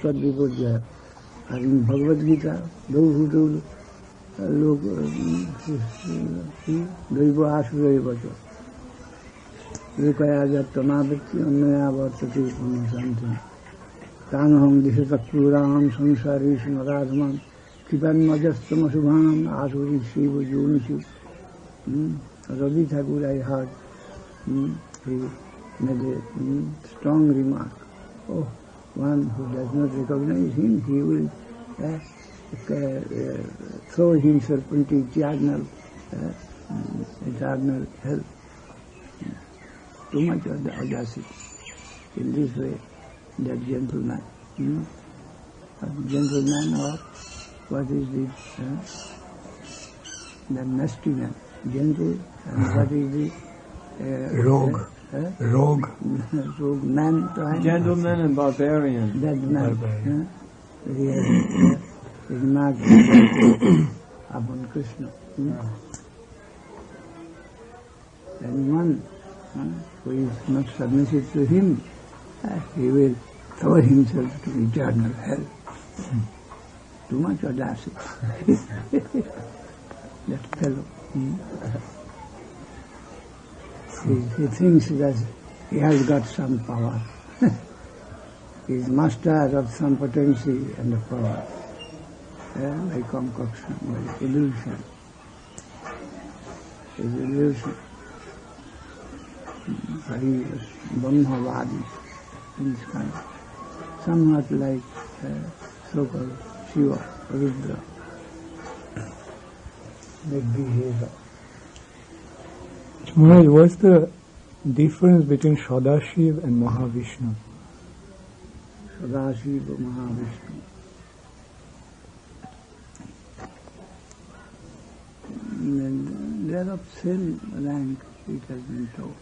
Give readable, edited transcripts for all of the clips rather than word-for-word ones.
तद विपर्जय। And in Bhagavad Gita, those who do look Daiva Asura Lukaya Jattanavati Annaya Vartati Punasanti Tanaham Disatakuram Sansari Smaradman Kipan Majastama Subhanam Asuri Shiva Junishi. Ravi Thakur, I heard, he made a strong remark. Oh, one who does not recognize him, he will throw himself into eternal hell. Too much of the audacity. In this way, that gentleman, a gentleman or what is this? The nasty man, gentle, and what is the rogue. Rogue. Rogue man. Gentleman and barbarian. That man. Barbarian. Is not upon Krishna. And one who is not submissive to him, he will throw himself to eternal hell. Too much audacity. That fellow. He thinks that he has got some power. He is master of some potency and the power. By concoction, by illusion. His illusion. He was Brahmavadi, in this kind. Somewhat like so-called Shiva, Rudra. Nirvihesa. Maharaj, what's the difference between Sadashiv and Mahavishnu? Sadashiva, Mahavishnu. They are of same rank, it has been told.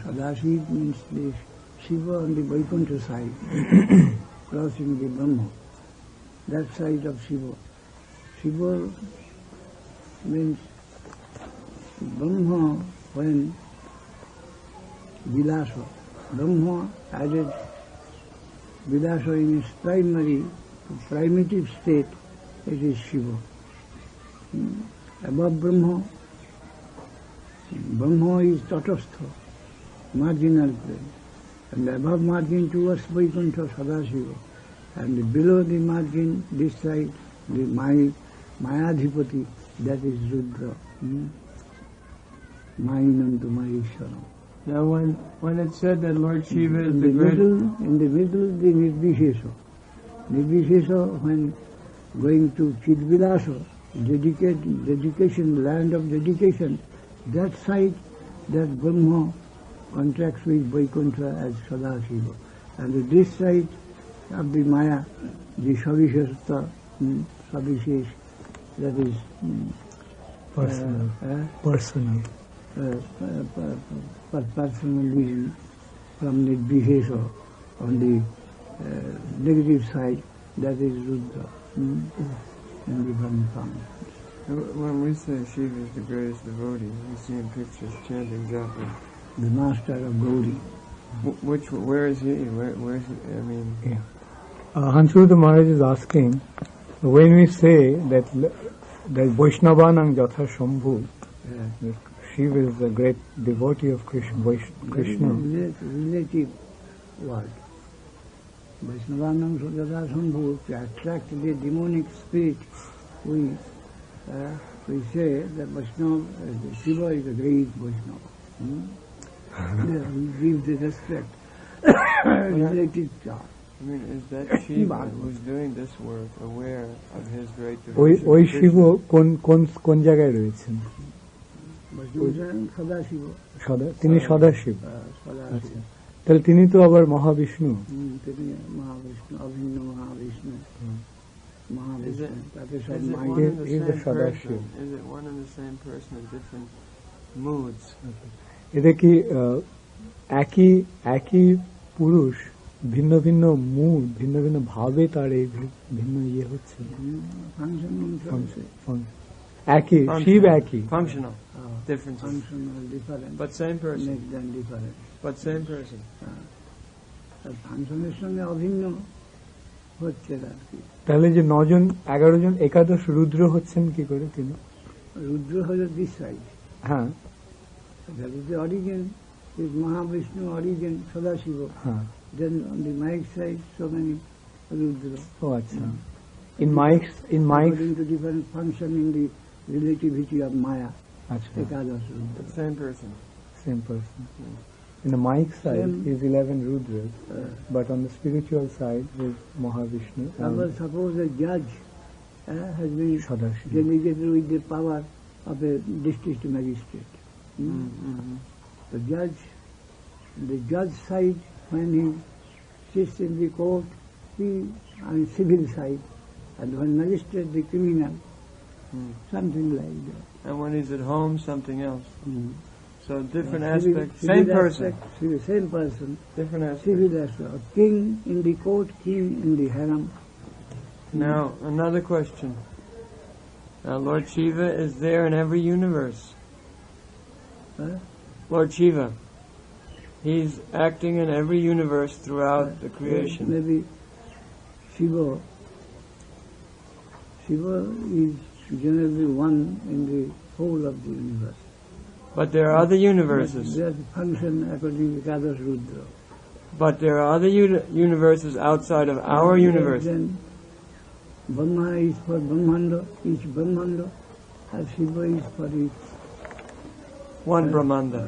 Sadashiv means the Shiva on the Vaikuntha side, crossing the Brahma. That side of Shiva. Shiva means Brahma when Vilasa. Brahma added Vilasa in its primitive state, it is Shiva. Above Brahma, Brahma is Tatastha, marginal plane. And above margin towards Vaikuntha, Sadashiva. And below the margin, this side, the Mayadhipati, that is Rudra. Mainantu Maheshwaram. Now when it said that Lord Shiva is in the great... In the middle, the Nirvishesa. Nirvishesa, when going to Chidvilasa, dedication, land of dedication, that side, that Brahma contracts with Vaikuntha as Sadashiva. And this side of the Maya, the Savishasta, Savishesh, that is Personal. Personal. Personal vision from Nirvishesa on the negative side, that is Rudra. In different forms. When we say Shiva is the greatest devotee, we see in pictures chanting japa. The master of Gauri. Where is he? Where is he? I mean... Yeah. Hansruddha Maharaj is asking, when we say that Vaishnavanang Jatha Shambhu, Shiva is a great devotee of Krishna. Relative word. Vaishnavanam Jatha Shambhu, to attract the demonic spirit, we say that Vaishnava, Shiva is a great Vaishnava. We give the respect. Relative charge. I mean, is that Shiva who's doing this work aware of his great devotion? ওই শিব কোন জায়গায় রয়েছেন? তিনি সদাশিব। আচ্ছা, তাহলে তিনি তো আবার মহাবিষ্ণু। তিনি মহাবিষ্ণু, অভিন্ন Mahavishnu. Is it one and the same person in different moods? এটা কি একই পুরুষ ভিন্ন ভিন্ন মুড, ভিন্ন ভিন্ন ভাবে তার এই ভিন্ন ইয়ে হচ্ছে? একই শিব, একই functional differences, functional different, but same person. Make them different. But same person. Functional সঙ্গে অভিন্ন হচ্ছে আর কি। তাহলে যে 9 জন 11 জন একাদশ রুদ্র হচ্ছেন কি করে তিনি? রুদ্র হল দিস সাইড, হ্যাঁ that is the origin, is Mahavishnu origin, Sadashiva. হ্যাঁ Then on the Mike side, so many Rudra. ও আচ্ছা। In Mike's According to different function in the relativity of Maya, আচ্ছা Ekadas Rudra. Same person. same person. In the Mike side Same. is 11 Rudras, but on the spiritual side is Mahavishnu Suppose a judge has been Sadashiva. delegated with the power of a district magistrate. Mm-hmm. The judge side, when he sits in the court, he on civil side, and when magistrate, the criminal, something like that. And when he's at home, something else. So different Civil- aspects. civil Same person. aspect, same person. Different aspects. Civil aspect. King in the court, king in the harem. Now, another question. Now, Lord Shiva is there in every universe. Huh? Lord Shiva, he's acting in every universe throughout the creation. Maybe Shiva is generally one in the whole of the universe. But there are other universes. Their function according to Ekadas Rudra. But there are other universes outside of our universe. Then Brahma is for Brahmanda, each Brahmanda, and Shiva is for each. One Brahmanda.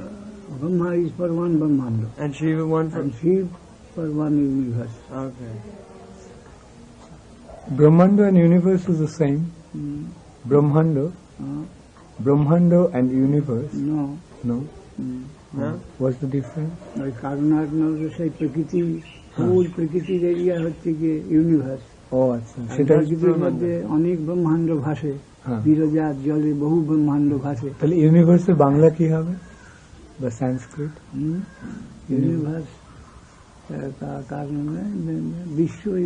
Brahma is for one Brahmanda, And Shiva one for... and Shiva for one universe. Okay. Brahmanda and universe is the same. Brahmanda and universe. No. No. No? What's the difference? Like Karnataka, say Prakriti, whole Prakriti area হচ্ছে গিয়ে universe. ও আচ্ছা, সেটা প্রকৃতির মধ্যে অনেক ব্রহ্মাণ্ড ভাসে, বিরজাত জলে বহু ব্রহ্মাণ্ড ভাসে। তাহলে ইউনিভার্সের বাংলা কি হবে বা সংস্কৃত? ইউনিভার্স কারণ বিশ্বই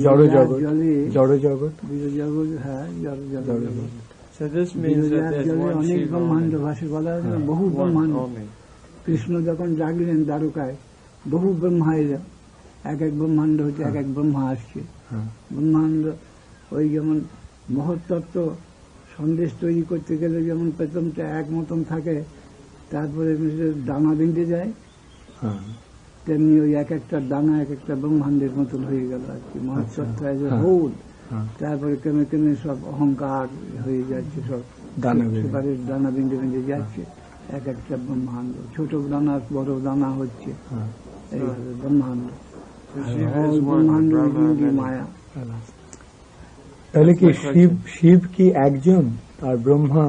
জড়জগৎ, জলে জড়জগৎ, বিরজগৎ, হ্যাঁ জড়জগৎ। So this means that there's জলে one অনেক Shiva ব্রহ্মাণ্ড only. ভাসে, বলা হয় না বহু One ব্রহ্মাণ্ড। only. কৃষ্ণ যখন জাগলেন দ্বারকায়, বহু ব্রহ্মা এলো, এক এক ব্রহ্মাণ্ড হচ্ছে এক এক ব্রহ্মা আসছে। ব্রহ্মাণ্ড ওই যেমন মহত্তত্ত্ব সন্দেশ তৈরি করতে গেলে যেমন প্রথমটা এক মতন থাকে, তারপরে দানা বেঁধে যায়, তেমনি ওই এক একটা দানা এক একটা ব্রহ্মাণ্ডের মতন হয়ে গেল আর কি। মহত্তত্ত্ব এজ এ হোল, তারপরে ক্রমে ক্রমে সব অহংকার হয়ে যাচ্ছে, সব সেপারেট দানা বেঁধে বেঁধে যাচ্ছে, এক একটা ব্রহ্মাণ্ড, ছোট দানা বড় দানা হচ্ছে, এইভাবে ব্রহ্মাণ্ড। So Shiva is one, ব্রহ্মাণ্ড Brahma হিন্দি many. মায়া। তাহলে কি শিব কি একজন আর ব্রহ্মা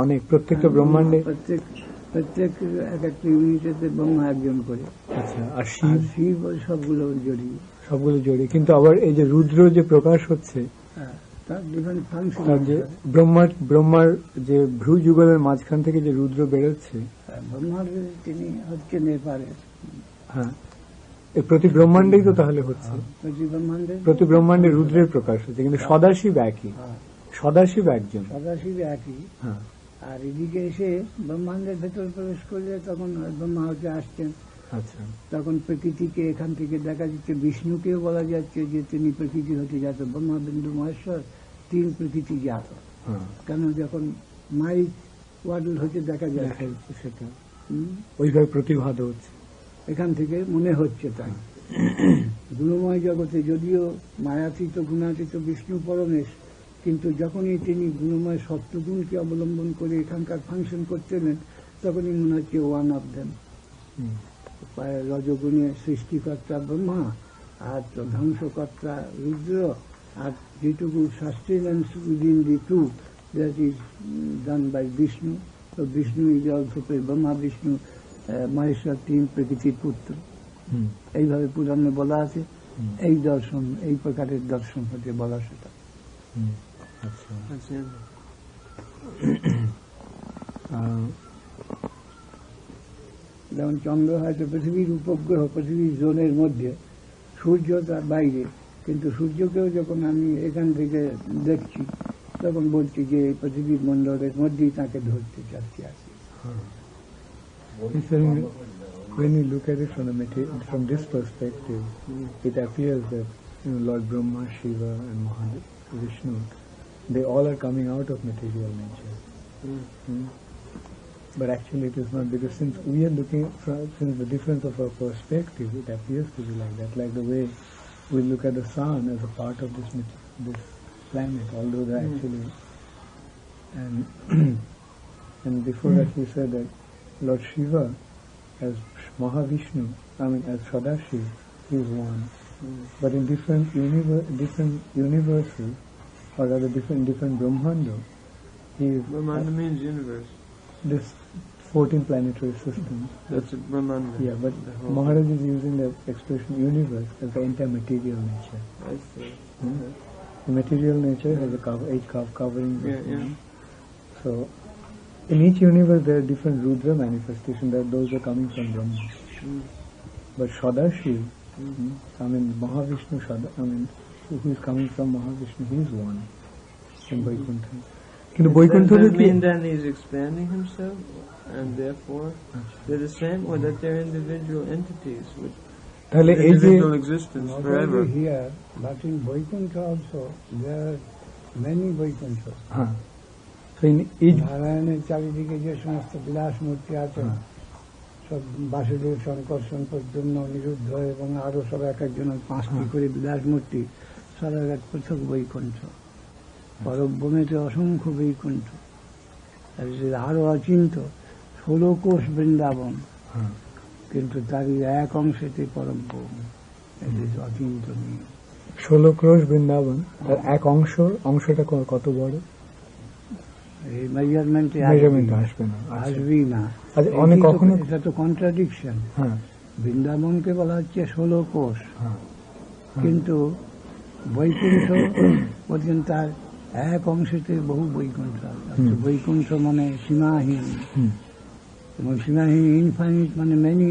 অনেক? প্রত্যেকটা ব্রহ্মাণ্ডে প্রত্যেক এক একটা ইউনিটেতে ব্রহ্মা একজন করে। আচ্ছা, আর শিব সবগুলো জড়িয়ে, সবগুলো জড়িয়ে। কিন্তু আবার এই যে রুদ্র যে প্রকাশ হচ্ছে, তার ডিফারেন্ট ফাংশন, তার যে ব্রহ্মার যে ভ্রু যুগলের মাঝখান থেকে যে রুদ্র বেরোচ্ছে, ব্রহ্মার তিনি হচ্ছেন এপারে। হ্যাঁ, প্রতি ব্রহ্মাণ্ডেই তো তাহলে হচ্ছে, প্রতি ব্রহ্মাণ্ডে রুদ্রের প্রকাশ হচ্ছে, কিন্তু সদাশিব একই, সদাশিব একজন, সদাশিব একই। হ্যাঁ, আর এদিকে এসে ব্রহ্মাণ্ডের ভেতর প্রবেশ করলে তখন ব্রহ্মা হচ্ছে আসছেন। আচ্ছা, তখন প্রকৃতিকে এখান থেকে দেখা যাচ্ছে, বিষ্ণুকেও বলা যাচ্ছে যে তিনি প্রকৃতি হতে জাত, ব্রহ্মা বিন্দু মহেশ্বর তিন প্রকৃতি জাত। কেন যখন মাইক ওয়ার্ডল হচ্ছে দেখা যাচ্ছে, সেটা ওইভাবে প্রতিভাত হচ্ছে, এখান থেকে মনে হচ্ছে তাই। গুণময় জগতে যদিও মায়াতীত গুণাতীত বিষ্ণু পরমেশ, কিন্তু যখনই তিনি গুণময় সত্যগুণকে অবলম্বন করে এখানকার ফাংশন করছিলেন, তখনই মনে হচ্ছে ওয়ান অফ দেম। রজগুণে সৃষ্টিকর্তা ব্রহ্মা, আর ধ্বংসকর্তা রুদ্র, আর যেটুকু sustenance within the two, that is done by Vishnu. তো বিষ্ণু ইজ অলসো ব্রহ্মা বিষ্ণু মহেশ্বর তিন প্রকৃতির পুত্র, এইভাবে পুরাণে বলা আছে। এই দর্শন, এই প্রকারের দর্শন হতে বলা সেটা। যেমন চন্দ্র হয়তো পৃথিবীর উপগ্রহ, পৃথিবীর জোনের মধ্যে, সূর্য তার বাইরে, কিন্তু সূর্যকেও যখন আমি এখান থেকে দেখছি, তখন বলছি যে এই পৃথিবীর মণ্ডলের মধ্যেই তাকে ধরতে চাচ্ছি আর কি। when we look at it from this perspective, it appears that Lord Brahma, Shiva, and Vishnu, they all are coming out of material nature. But actually, it is not, because since we are looking since the difference of our perspective, it appears to be like that, like the way we look at the sun as a part of this planet, although they actually. And before that, we said that Lord Shiva, as Mahavishnu, as Sadashiv, he is one. But in different universes, or rather different Brahmanda, he is. Brahmanda means universe. This 14 planetary systems. That's a Brahmanda. Yeah, but Maharaj is using the expression universe as the entire material nature. I see. The material nature has a covering. Yeah. So, in each universe there are different Rudra manifestations, that those are coming from Brahma. But Sadashiv, Mahavishnu, who is coming from Mahavishnu, he is one in Vaikuntha. Does that mean that he's expanding himself, and therefore they're the same, or that they're individual entities with individual existence not forever? Only here, but in Vaikuntha also, there are many Vaikuntha. So in each নারায়ণের চারিদিকে যে সমস্ত বিলাস মূর্তি আছে, সব বাসুদেব, শঙ্কর্ষণ, প্রদ্যুম্ন, অনিরুদ্ধ এবং আরো সব এক একজনের 5টি করে বিলাস মূর্তি, সব এক পৃথক বৈকুণ্ঠ। পরব্রহ্মেতে অসংখ্য বৈকুণ্ঠ, আরো অচিন্ত 16 কোষ বৃন্দাবন, কিন্তু তারই এক অংশেতে পরব্রহ্ম, অচিন্তনীয়। 16 ক্রোশ বৃন্দাবন, তার এক অংশটা কত বড়? এই মেজারমেন্টে আসবে না, আসবেই না। অনেক কখনো এটা তো কন্ট্রাডিকশন। বৃন্দাবনকে বলা হচ্ছে 16 কোষ, কিন্তু বৈকুণ্ঠ বলছেন তার এক অংশেতে বহু বৈকুণ্ঠ। বৈকুণ্ঠ মানে সীমাহীন, এবং সীমাহীন ইনফাইনিট মানে মেনি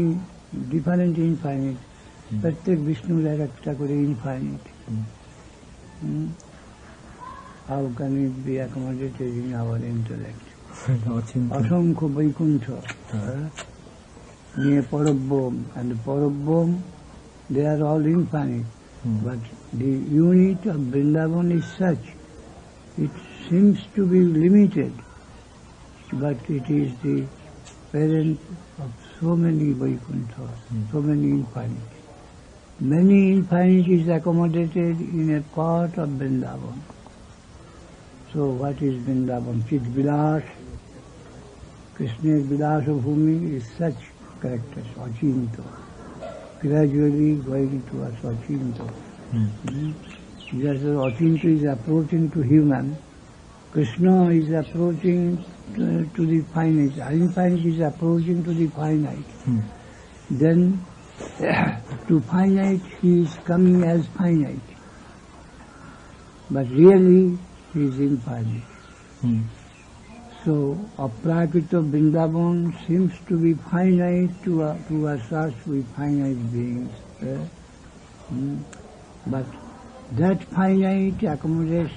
ডিফারেন্ট ইনফাইনিট, প্রত্যেক বিষ্ণুর এক একটা করে infinite. How can it be accommodated in our intellect? অসংখ্য বৈকুণ্ঠ নিয়ে পরব্রহ্ম, and Parabrahma, they are all infinite, but the unit of Vrindavan is such, it seems to be limited, but it is the parent of so many Vaikuntha, so many infinite. Many infinite is accommodated in a part of Vrindavan. So what is Vrindavan? Chit Vilas, Krishna's Vilasa Bhumi is such characters, Achinto. Gradually going towards Achinto. Just as Achinto is approaching to human, Krishna is approaching to the finite. Infinite is approaching to the finite. Then to finite he is coming as finite. But really he is infinite. So, Aprakrita Vrindavan seems to be finite to us with finite beings. But that finite accommodates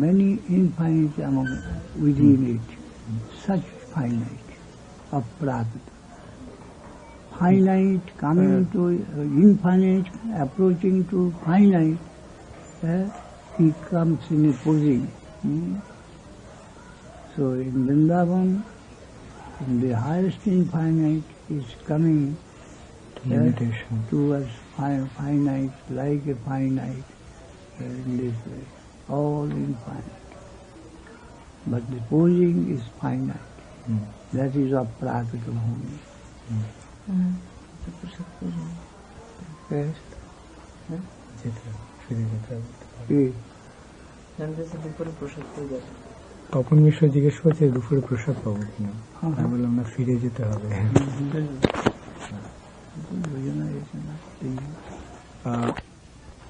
many infinite within it. Such finite, Aprakrita. Finite coming to infinite, approaching to finite, he comes in a posing. So in Vrindavan, in the highest infinite is coming towards finite, like a finite, in this way, all infinite. But the posing is finite. That is Aprakrita Bhumi. Yes? Tapan মিশ্র জিজ্ঞেস করছে দুপুরে প্রসাদ পাবো কিনা। আমি বললাম না, ফিরে যেতে হবে।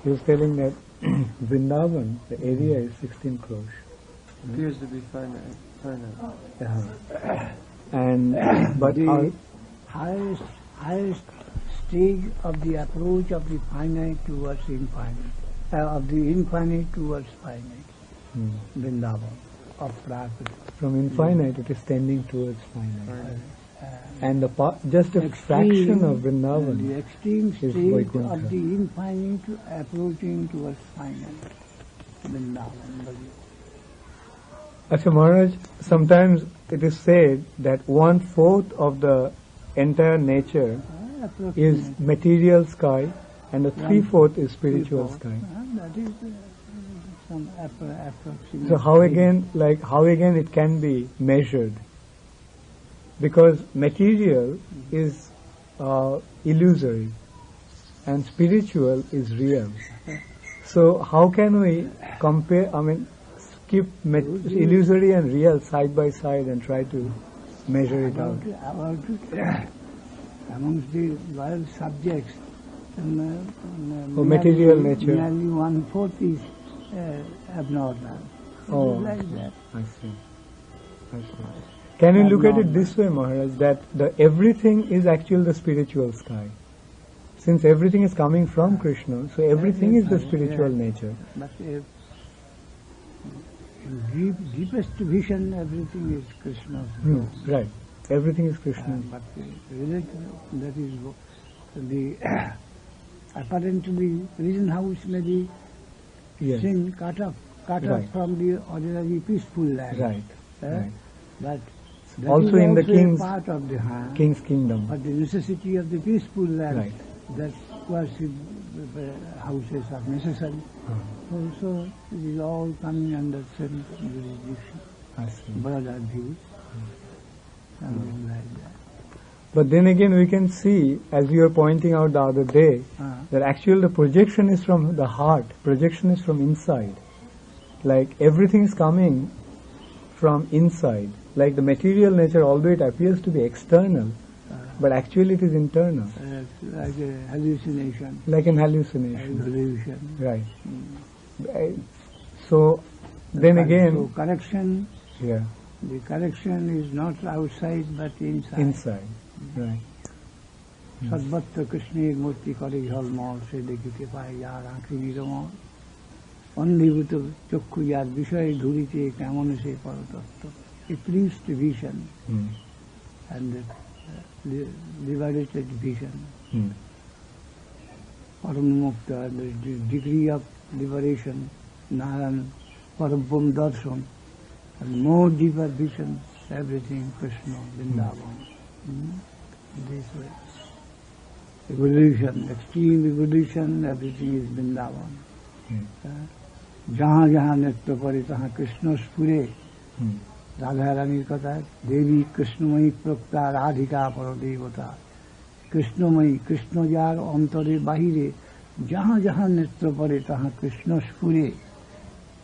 He was telling that Vrindavan, the area is 16 crores. Appears to be finite. And but the highest stage of the approach of the finite towards infinite, of the infinite towards finite, Vrindavan, of Prakriti. From infinite it is tending towards finite. and just a fraction of Vrindavan the extreme is state Vaikuntha. of the infinite approaching towards final Vrindavan. Achha Maharaj, sometimes it is said that 1/4 of the entire nature is material sky and the 3/4 is spiritual sky. That is some approximate. So how again it can be measured? Because material is illusory and spiritual is real. So how can we compare, keep illusory and real side by side and try to measure it out? Amongst the world subjects, material nature. Nearly 1/4 is abnormal. Oh, like that. I see. Can you look at it this way, Maharaj, that everything is actually the spiritual sky? Since everything is coming from Krishna, so everything is the spiritual nature. But in deepest vision, everything is Krishna's. Right. Everything is Krishna. But that is the apparently reason house may be Yes. sin cut off Right. from the ordinary peaceful land. Right. Right. But that Also is in the also king's- a part of the King's kingdom. But the necessity of the peaceful land, Right. that worship houses are necessary. Also, it is all coming under same jurisdiction. I see. Brother views, something like that. But then again, we can see, as we were pointing out the other day, that actually the projection is from the heart. Projection is from inside. Like everything is coming from inside. Like the material nature, although it appears to be external, but actually it is internal. Like a hallucination. Like an hallucination. Illusion. Right. So, then again, So correction, yeah, the correction is not outside but inside. inside. Right. সর্বত্র কৃষ্ণের মূর্তি করে ঝলমল, সে দেখিতে পায় যার আঁখি নিরমল। অন্ধীভূত চক্ষু যার বিষয়ে ঘুরিতে কেমন সে পরতত্ত্ব। A priest vision and the liberated vision. Paramukta, the degree of liberation, Naran, Parabhum Darshan, and more deeper vision, everything Krishna, Vrindavan. This way. Evolution, extreme evolution, everything is Vrindavan. जहाँ जहाँ नृत्य करे तहाँ कृष्ण स्फुरे राधा रानीर कथा देवी कृष्णमयी प्रोक्ता राधिका पर देवता कृष्णमयी कृष्ण जार अंतरे बाहिरे जहाँ जहाँ नृत्य करे तहाँ Krishna स्फुरे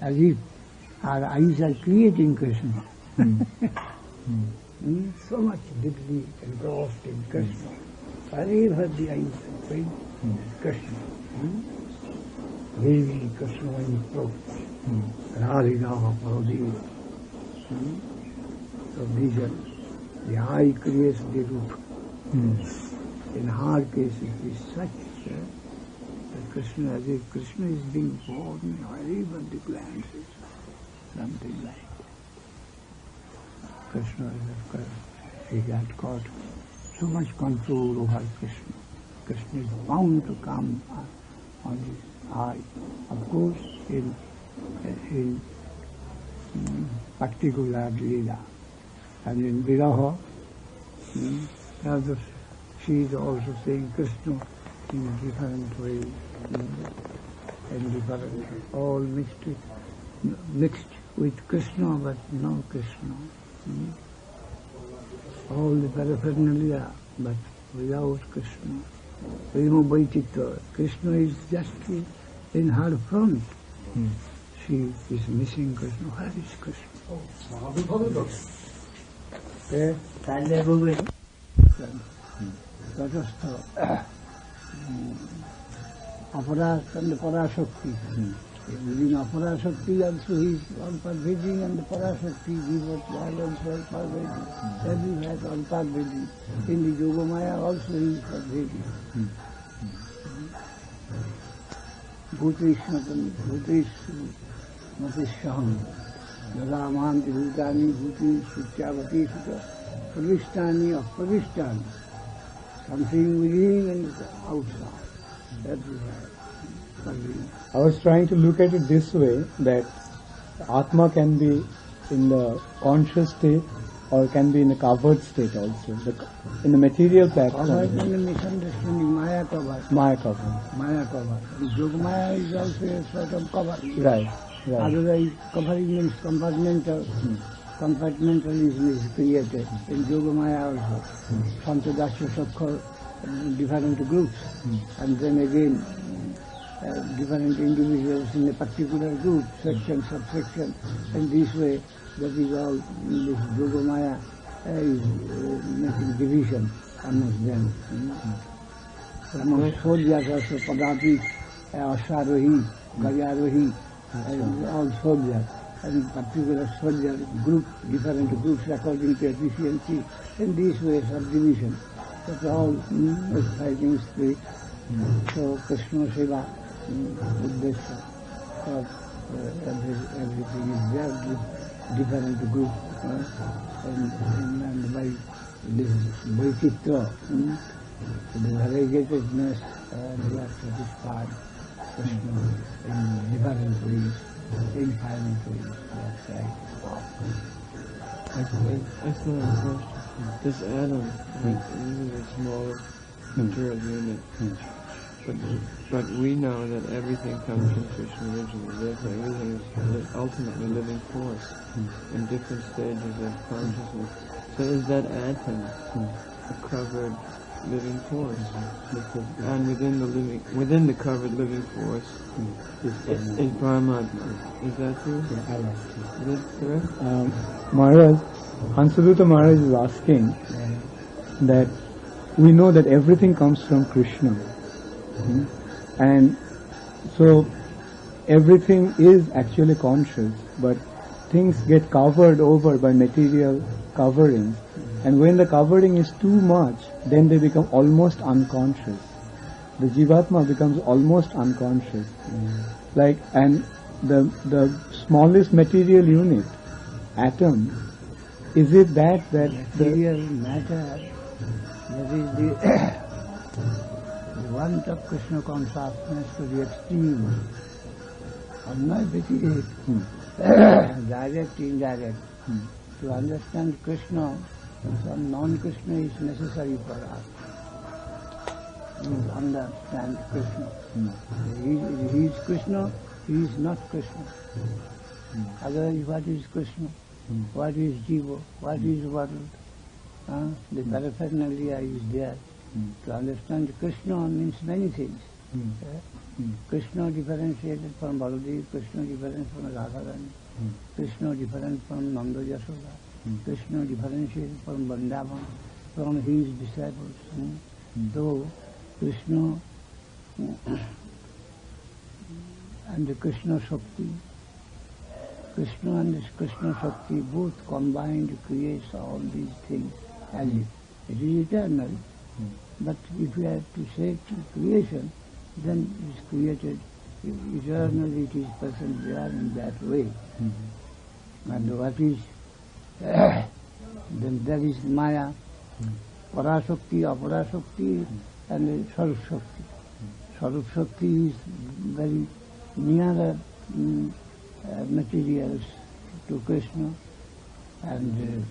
as if our eyes are creating Krishna. So much deeply engrossed in Krishna. Wherever the eyes find Krishna. Devi Krishnamani Prabhu, Radhika Paradeva. So these are, the eye creates the root. In our case it is such that Krishna, as if Krishna is being born, wherever the plants is something like that. Krishna is of course, he had got so much control over Krishna. Krishna is bound to come on his eye. Of course, in particular Leela. And in Viraha, she is also saying Krishna in different ways, and different, all mixed with Krishna, but no Krishna. All the paraphernalia, but without Krishna. Vimobhaititva. Krishna is just in her front. She is missing Krishna. Where is Krishna? Tatastha Aparas and the Parashakti. Within Aparashakti also he is all pervading, and the Parashakti gives violence all pervading. Everywhere all pervading. In the Yogamaya also he is pervading. Bhutesham Nadamanti Bhutani Bhuti Sutyavati Sutta Pravishtani of Pravishtani. Something within and outside. That is why. I was trying to look at it this way, that Atma can be in the conscious state or can be in a covered state also. In the material platform. Covered in the misunderstanding, Maya covered. Maya covered. Maya covered. The Yogamaya is also a sort of cover. Right. Otherwise, covering means compartmental. Compartmentalism is created in Yogamaya also. Santadasya Sakha, different groups. And then again, different individuals in a particular group, section, subsection. And this way, that is all, this Yogamaya is making division amongst them. Amongst soldiers also, Padapi, Asharohi, Gayarohi, all soldiers. And particular soldier group, different groups according to efficiency. In this way, subdivision. That's all fighting spirit. So Krishna Seva, Uddesha, everything is there, different group. And by this Vaititra, the variegatedness, they are satisfied Krishna in different ways. Infinitely, that's right. I still have a question. This atom, even a small material unit, but we know that everything comes from Krishna originally. Therefore, everything is ultimately living force in different stages of consciousness. So is that atom a covered living force? And within the covered living force is Paramatma. Is that true? Is that correct? Maharaj, Hansadutta Maharaj is asking that we know that everything comes from Krishna. And so everything is actually conscious, but things get covered over by material coverings. And when the covering is too much, then they become almost unconscious. The Jivatma becomes almost unconscious. Like, and the smallest material unit, atom, is it that material matter, that is the want of Krishna consciousness to the extreme, or not direct, indirect. To understand Krishna, some non-Krishna is necessary for us. To understand Krishna. He is Krishna, he is not Krishna. Otherwise, what is Krishna? What is Jiva? What is world? The paraphernalia is there. To understand Krishna means many things. Krishna differentiated from Baladev, Krishna different from Radharani, Krishna different from Nanda Yashoda, Krishna differentiated from Vrindavan, from his disciples. Though Krishna and the Krishna Shakti, Krishna and this Krishna Shakti both combined creates all these things as it is eternal. But if you have to say creation, then it is created eternally, it is present there in that way. And what is, then there is Maya, Parashakti, Aparashakti, and Sarup Shakti. Sarup Shakti is very nearer materials to Krishna, and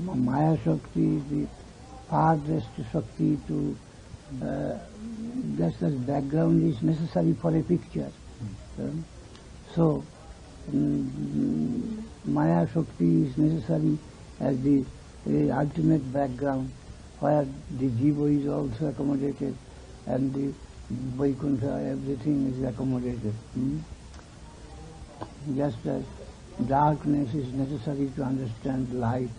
Maya Shakti is the farthest Shakti to, just as background is necessary for a picture. So, Maya Shakti is necessary as the ultimate background, where the Jiva is also accommodated and the Vaikuntha, everything is accommodated. Just as darkness is necessary to understand light,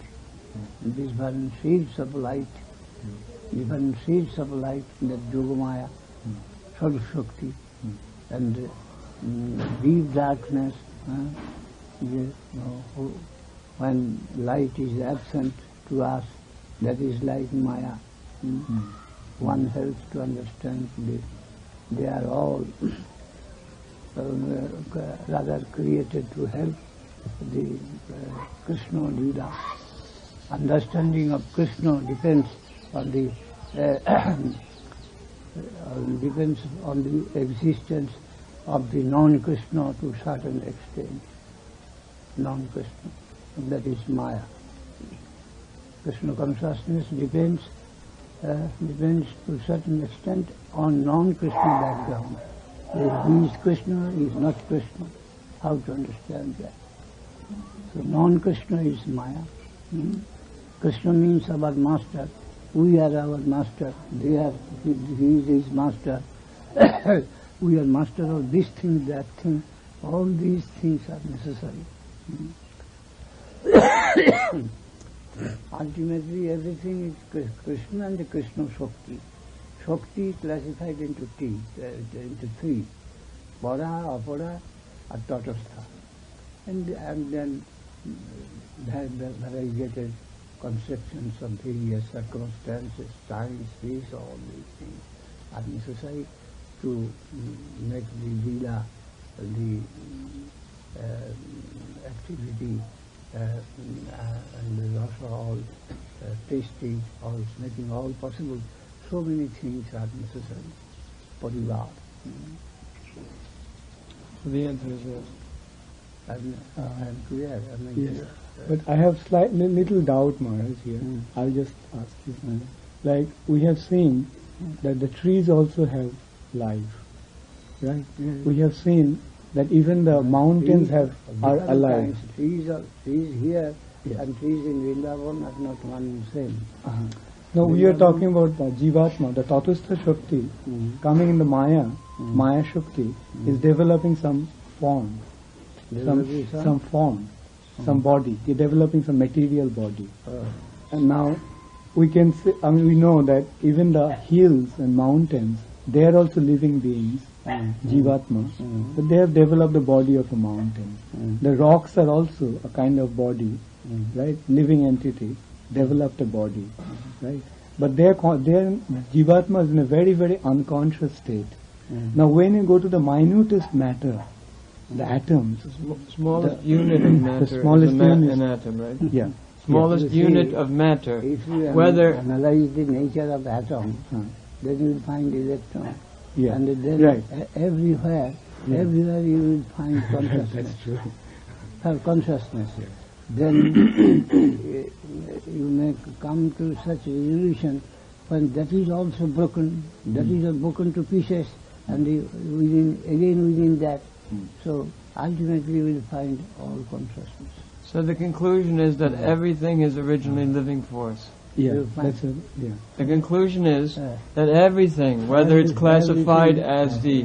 these different shades of light, different shades of light, that Yogamaya, Sarup Shakti, and deep darkness, when light is absent to us, that is like Maya. One helps to understand they are all rather created to help the Krishna Lila. understanding of Krishna depends on the depends on the existence of the non-Krishna to a certain extent. Non-Krishna, that is Maya. Krishna consciousness depends to a certain extent on non-Krishna background. If he is Krishna, he is not Krishna. How to understand that? So non-Krishna is Maya. Krishna means our master. We are our master. He is his master. We are master of this thing, that thing. All these things are necessary. Ultimately, everything is Krishna and the Krishna Shakti. Shakti is classified into three: Para, Apara, and Tatastha. And then the variegated conceptions of various circumstances, time, space, all these things are necessary to make the lila, the activity and the rasa all tasty, all making all possible. So many things are necessary. Parivar. So the answer is yes. I'm clear. Yes. But I have little doubt, Maharaj, here. I'll just ask you. Like, we have seen that the trees also have life, right? We have seen that even the mountains are alive. Trees here and trees in Vrindavan are not one and the same. No, we are talking about the Jivatma, the Tatastha Shakti, coming in the Maya Shakti, is developing some form, some form, some body, developing some material body. And now we can say, we know that even the hills and mountains, they are also living beings, Jivatma, but they have developed the body of a mountain. The rocks are also a kind of body, right? Living entity, developed a body, right? But their Jivatma is in a very, very unconscious state. Now when you go to the minutest matter, the atoms, smallest unit of matter, the smallest is an atom, right? Yeah. Smallest unit of matter. If you whether analyze the nature of atom, then you will find electron. Yeah. And then everywhere you will find consciousness. Consciousness. Then you may come to such resolution when that is also broken, that is broken to pieces, and within that. So ultimately you will find all consciousness. So the conclusion is that everything is originally living force. Yeah, The conclusion is that everything, whether it's classified as the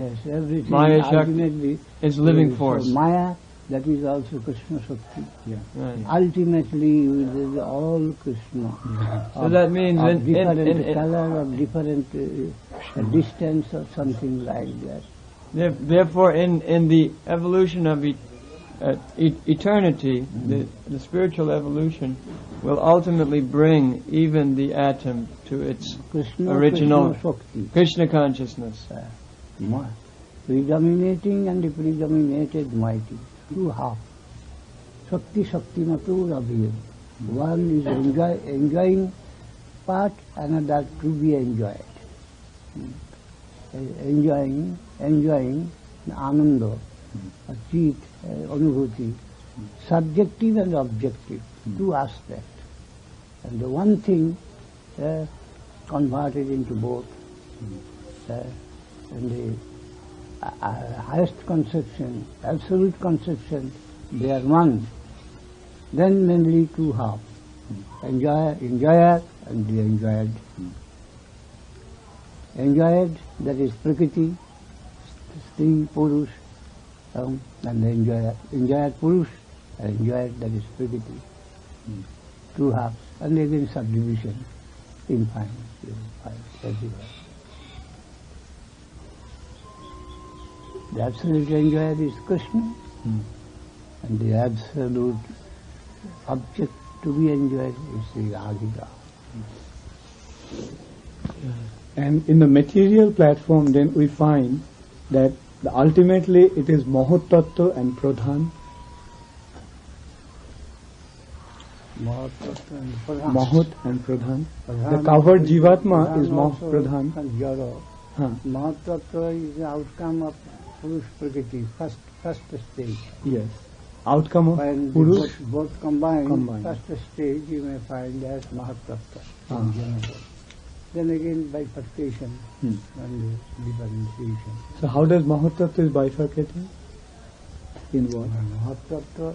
Maya Shakti, is living force. So Maya, that is also Krishna Shakti. Yeah. Right. Ultimately, it is all Krishna. So that means of different color, of different distance, or something like that. Therefore, in the evolution of eternity, the spiritual evolution will ultimately bring even the atom to its original Krishna consciousness. Predominating and the predominated mighty, two halves. Shakti Matur Abhir. One is enjoying part, another to be enjoyed. Enjoying ananda, achit, anubhuti, subjective and objective, two aspects. And the one thing converted into both. And the highest conception, absolute conception, they are one. Then mainly two halves. Enjoyer and the enjoyed. Enjoyed, that is Prakriti, Stri, Purush, and the enjoyer. Enjoyed Purush, and enjoyed, that is Prakriti. Two halves, and again subdivision, infinite, everywhere. The absolute enjoyer is Krishna, and the absolute object to be enjoyed is the Radhika. And in the material platform, then we find that ultimately it is Mahot Tattva and Pradhan. Mahat and Pradhan. Mahut and Pradhan. Pradhan The covered also- Jivatma Pradhan is Mahut also Pradhan. and Jara. Huh. Mahat Tattva is the outcome of Purush Prakriti, first stage. Yes. Outcome of When Purush. both combined, Combined. first stage you may find as Mahat Tattva Ah. in general. Then again bifurcation Hmm. and differentiation. So how does Mahut Tattva is bifurcated? In what? Mahat Tattva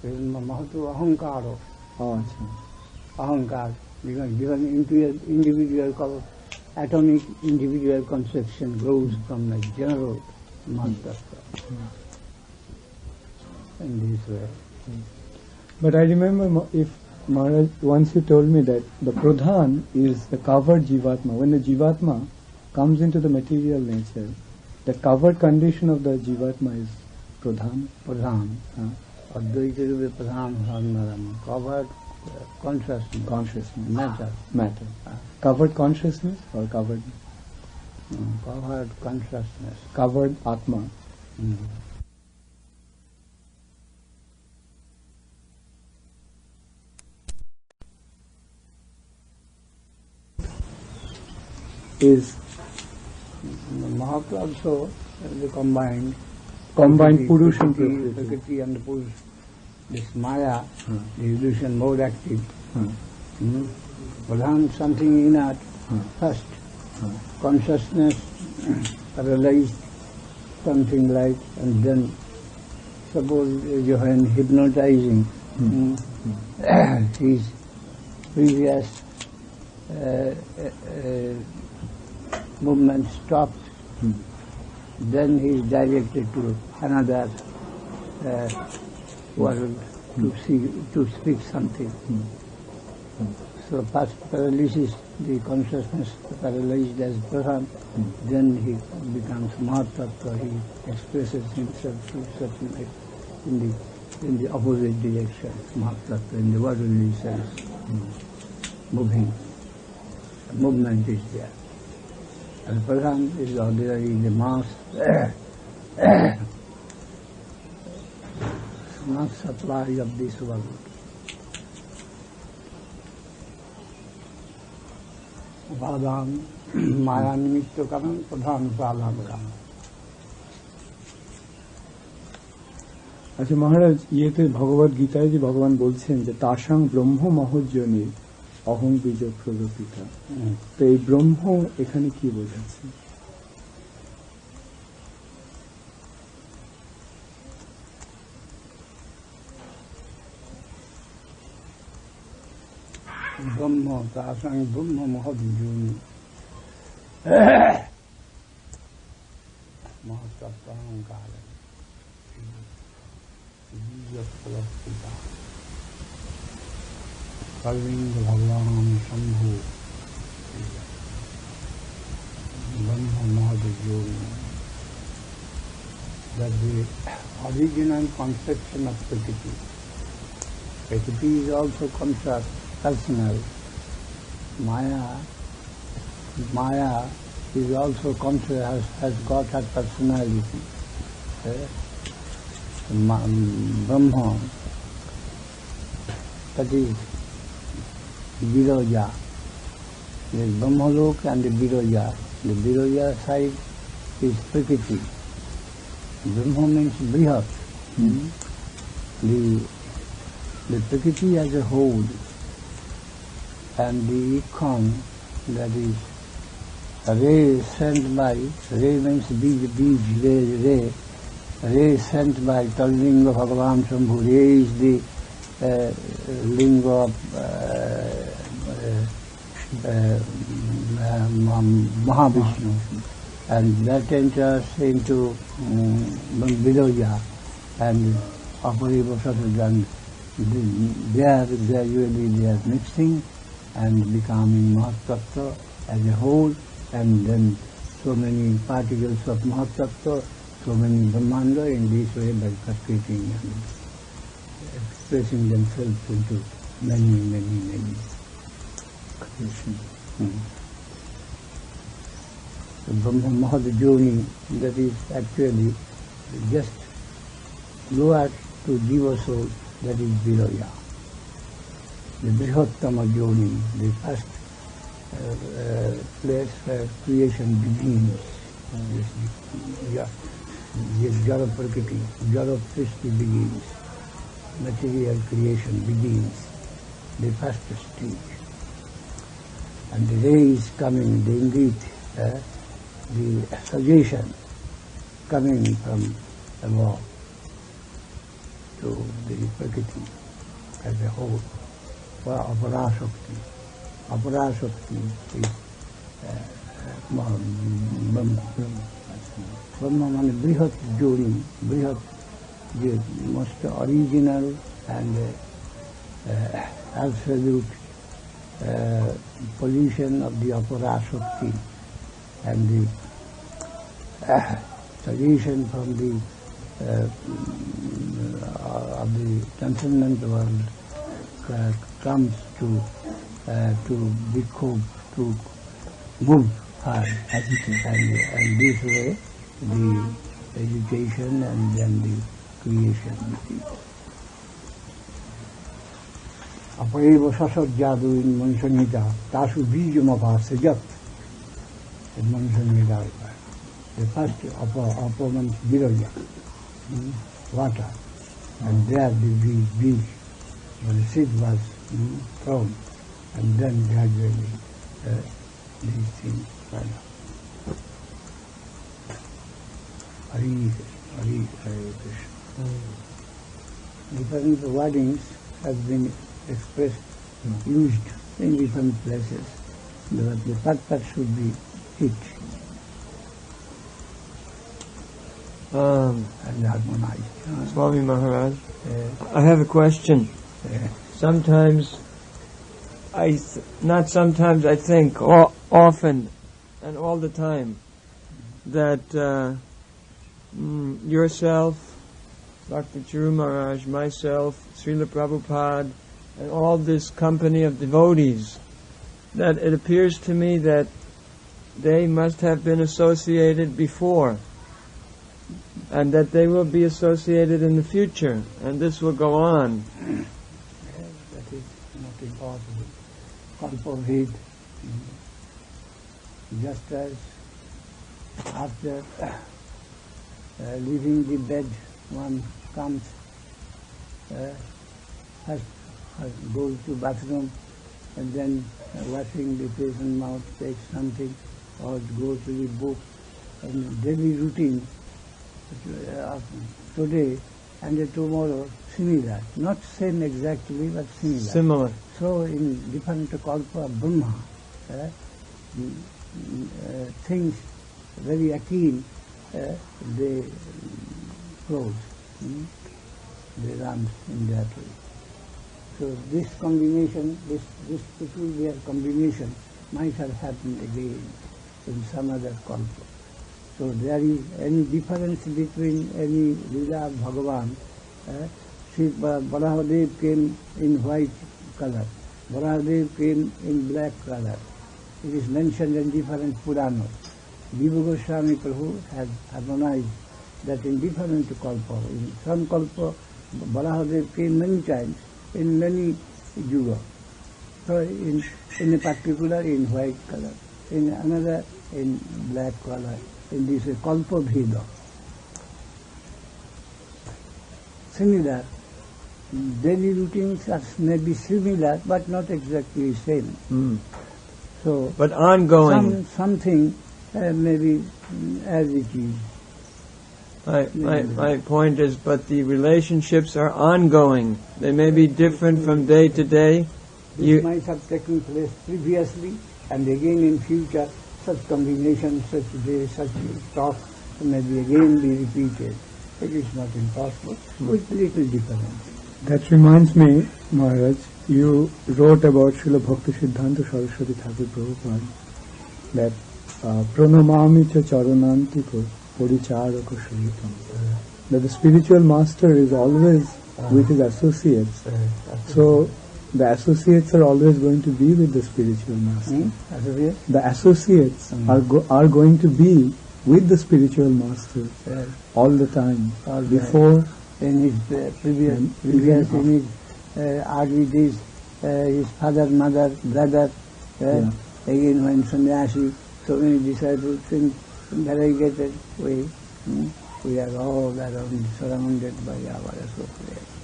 is Mahatu Ahankara. Oh, achha. Ahankar, given individual, atomic individual conception grows from a general Mahatattva. In this way. But I remember if Maharaj, once you told me that the Pradhan is the covered Jivatma. When the Jivatma comes into the material nature, the covered condition of the Jivatma is Pradhan. Pradhan. Huh? Advaita Rupa Pradhan Sarnaram. Covered Consciousness. matter. Matter. Covered consciousness or covered? Covered consciousness. Covered Atma. Is Mahata also the combined Purush and Prakriti Prakriti. and the Purush. This Maya, the illusion more active. Pradhan something inert first. Consciousness paralyzed something like, and then suppose you are hypnotizing his previous movement stopped, then he is directed to another world to speak something. So past paralysis, the consciousness paralyzed as Pradhan, then he becomes Mahatattva, he expresses himself to certain in the opposite direction, Mahatattva, in the worldly sense, moving. Movement is there. And Pradhan is ordinarily the mass, mass supply of this world. उपादान माया निमित्त कारण प्रधान उपादान कारण। আচ্ছা মহারাজ, ইয়েতে ভগবত গীতায় যে ভগবান বলছেন যে তাসাং ব্রহ্ম মহজ্জনী অহং বীজ প্রদপিতা, তো এই ব্রহ্ম এখানে কি বোঝাচ্ছে? ब्रह्म तासां ब्रह्म महद्योनि महत्तत्वाहंकार बीजफलस्थिता कलिंग भगवान शंभु ब्रह्म महद्योनि। That the original conception of Prakriti. Prakriti is also contrast. Personal. Maya is also has got her personality. Brahma, that is Viroja. There is Brahmalok and the Viroja. The Viroja side is Prakriti. Brahma means Brihat. The Prakriti as a whole, and the ikon, that is ray sent by, ray means ray sent by Tallinga Bhagavan Shambhu. Ray is the linga of Mahavishnu, and that enters into Viroja and Apariva Satajan. There gradually they are mixing and becoming Mahatattva as a whole, and then so many particles of Mahatattva, so many Brahmanda, in this way bifurcating and expressing themselves into many creations. The Brahma Mahadjoni, that is actually just lower to Jiva soul, that is Viroja. the Brihattama Yoni, the first place where creation begins. This Jara Prakriti, Jara Srishti begins. Material creation begins, the first stage. And the ray is coming, the ingit, the suggestion coming from above to the Prakriti as a whole. For Aparashakti. Aparashakti is Brahma. Brahma means Brihat Joni, Brihat, the most original and absolute position of the Aparashakti, and the suggestion from the of the transcendent world comes to move her, and this way the education and then the creation begins. Apareva sasajjadu in Mansanhita, tasu bijamapa sajat in Mansanhita. The first apa means viraja, water, and there the beach, when the seed was thrown, and then gradually these things fell up. Hare Krishna. Different wordings have been expressed, used in different places, but the purpose should be hit and harmonized. Swami Maharaj, I have a question. Sometimes, not sometimes, I think, often and all the time, that yourself, Dr. Churu Maharaj, myself, Srila Prabhupada, and all this company of devotees, that it appears to me that they must have been associated before, and that they will be associated in the future, and this will go on. That is not impossible. Kalpaved, just as after leaving the bed, one comes, goes to bathroom, and then washing the face and mouth, takes something, or goes to the book, and daily routine today and tomorrow similar, not same exactly, but similar. Similar. So in different kalpa Brahma, things very akin, they close, they run in that way. So this combination, this peculiar combination might have happened again in some other kalpa. So there is any difference between any Leela of Bhagavan. Baladev came in white color, Baladev came in black color. It is mentioned in different Puranas. Jiva Goswami Prabhu has harmonized that in different kalpa. In some kalpa, Baladev came many times, in many yuga. So in a particular in white color, in another in black color. In this kalpa bheda. Similar, daily routines may be similar, but not exactly same. So, but ongoing. Something may be as it is. My point is, but the relationships are ongoing. They may be different from day to day. This might have taken place previously, and again in future. Such combinations, such talk may be again be repeated. It is not impossible, with little difference. That reminds me, Maharaj, you wrote about Srila Bhakti Siddhanta Saraswati Thakur Prabhupada, that pranamami cha charanantiko puricharaka shayitam, that the spiritual master is always with his associates. So the associates are always going to be with the spiritual master. The associates are going to be with the spiritual master all the time. Before, in his previous in his early days, his father, mother, brother, again when sannyasi, so many disciples in variegated way. We are all around, surrounded by our associates.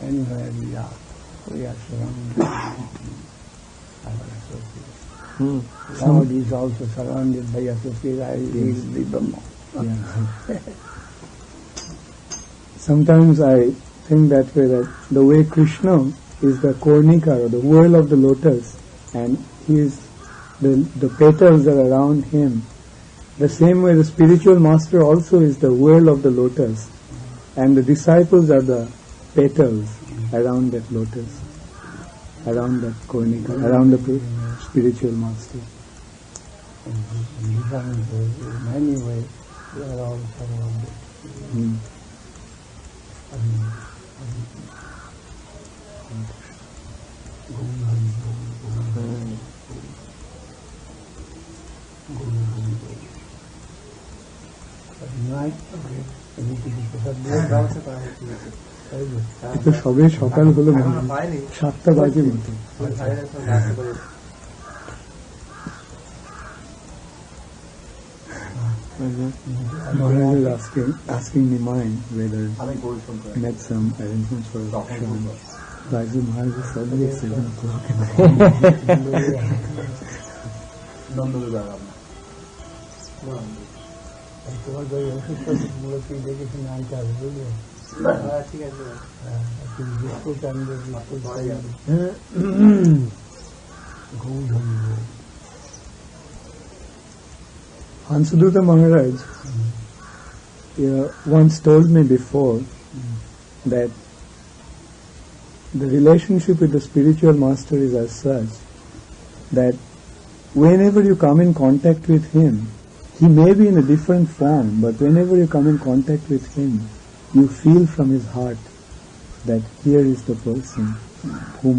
Anywhere we are surrounded by our associates. Lord is also surrounded by associates. He is the Brahma. Sometimes I think that way, that the way Krishna is the Kornika, or the whirl of the lotus, and he is the petals are around him. The same way the spiritual master also is the whirl of the lotus, and the disciples are the petals around that lotus, around that Kornika, around the spiritual master. In many ways, we are all surrounded. তো সবে সকাল হলো, 7টা বাজে মতো। Maharaj is asking me mine whether met some arrangements for auction. Raji Maharaj is suddenly at 7 o'clock. তোমার ওই অসুস্থ মূলত দেখেছি আনতে হবে, বুঝলে? ঠিক আছে, বিস্কুট আনবে, Hansuduta Maharaj once told me before that the relationship with the spiritual master is as such that whenever you come in contact with him, he may be in a different form, but whenever you come in contact with him, you feel from his heart that here is the person who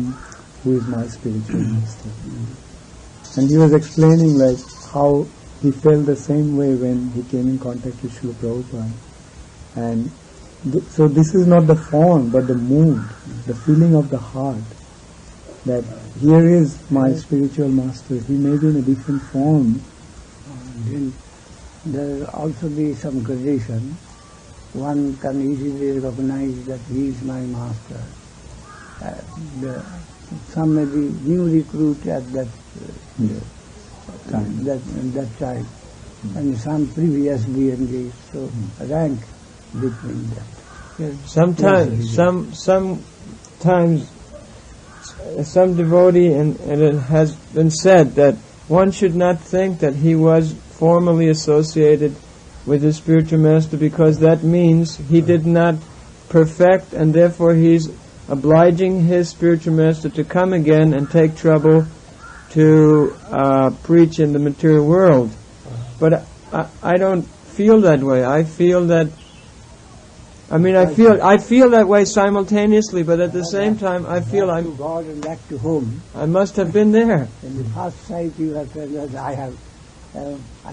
is my spiritual master. And he was explaining like how he felt the same way when he came in contact with Srila Prabhupada. And so this is not the form, but the mood, the feeling of the heart, that here is my spiritual master. He may be in a different form. Then there will also be some gradation. One can easily recognize that he is my master. Some may be new recruit at that time, and some previously engaged. So rank between them. Sometimes some devotee, and it has been said that one should not think that he was formally associated with his spiritual master, because that means he did not perfect, and therefore he's obliging his spiritual master to come again and take trouble to preach in the material world. But I don't feel that way. I feel that, I feel that way simultaneously, but at the same time I feel to God and back to home. I must have been there. In the first sight you have said that I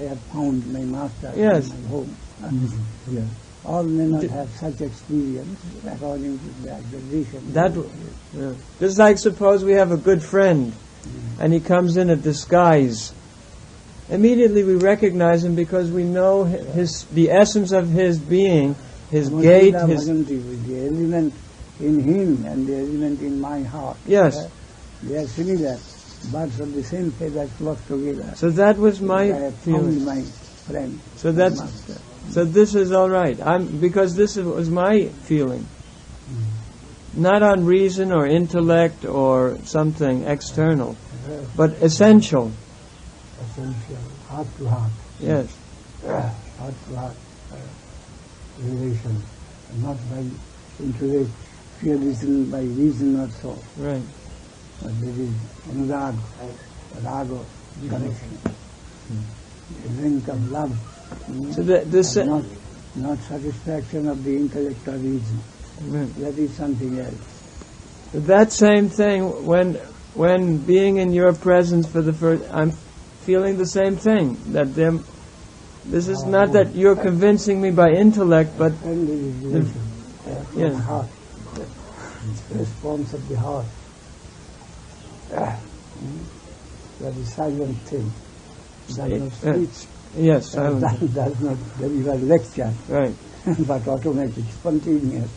have found my master Yes. in my home. All may not have such experience according to their tradition. Just like suppose we have a good friend and he comes in a disguise. Immediately we recognize him because we know the essence of his being, his gait, his... The element in him and the element in my heart. Yes. They are similar. Birds of the same feather flock together. So that was my I have found feeling. my friend. So this is all right. Because this was my feeling. Not on reason or intellect or something external, but essential. Essential, heart to heart. Yes. Heart to heart relation, not by intellect, by reason or so. Right. But there is anurag, raga, connection. A link of love. So not satisfaction of the intellect or reason. Right. That is something else. That same thing, when being in your presence for the first, I'm feeling the same thing. That this is not that you're convincing me by intellect, but Friendly relation. yes. Heart. response of the heart. Very silent thing. Does not speak. Yes, silent. Does not deliver lecture. Right. But automatic, spontaneous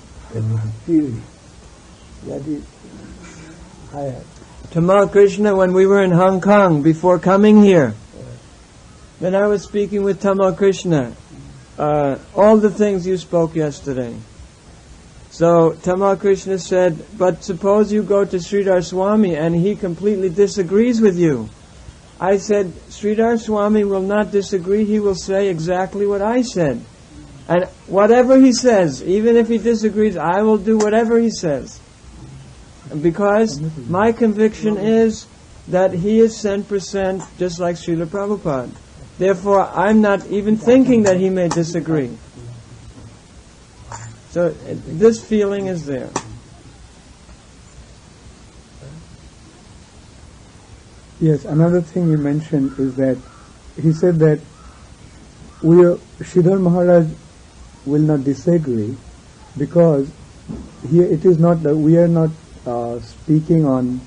feeling. That is higher. Tamal Krishna, when we were in Hong Kong, before coming here, then I was speaking with Tamal Krishna, all the things you spoke yesterday. So Tamal Krishna said, but suppose you go to Sridhar Swami and he completely disagrees with you. I said, Sridhar Swami will not disagree, he will say exactly what I said. And whatever he says, even if he disagrees, I will do whatever he says. Because my conviction is that he is 10% just like Srila Prabhupada. Therefore, I'm not even thinking that he may disagree. So this feeling is there. Yes, another thing he mentioned is that he said that Sridhar Maharaj will not disagree because here it is not that we are not speaking on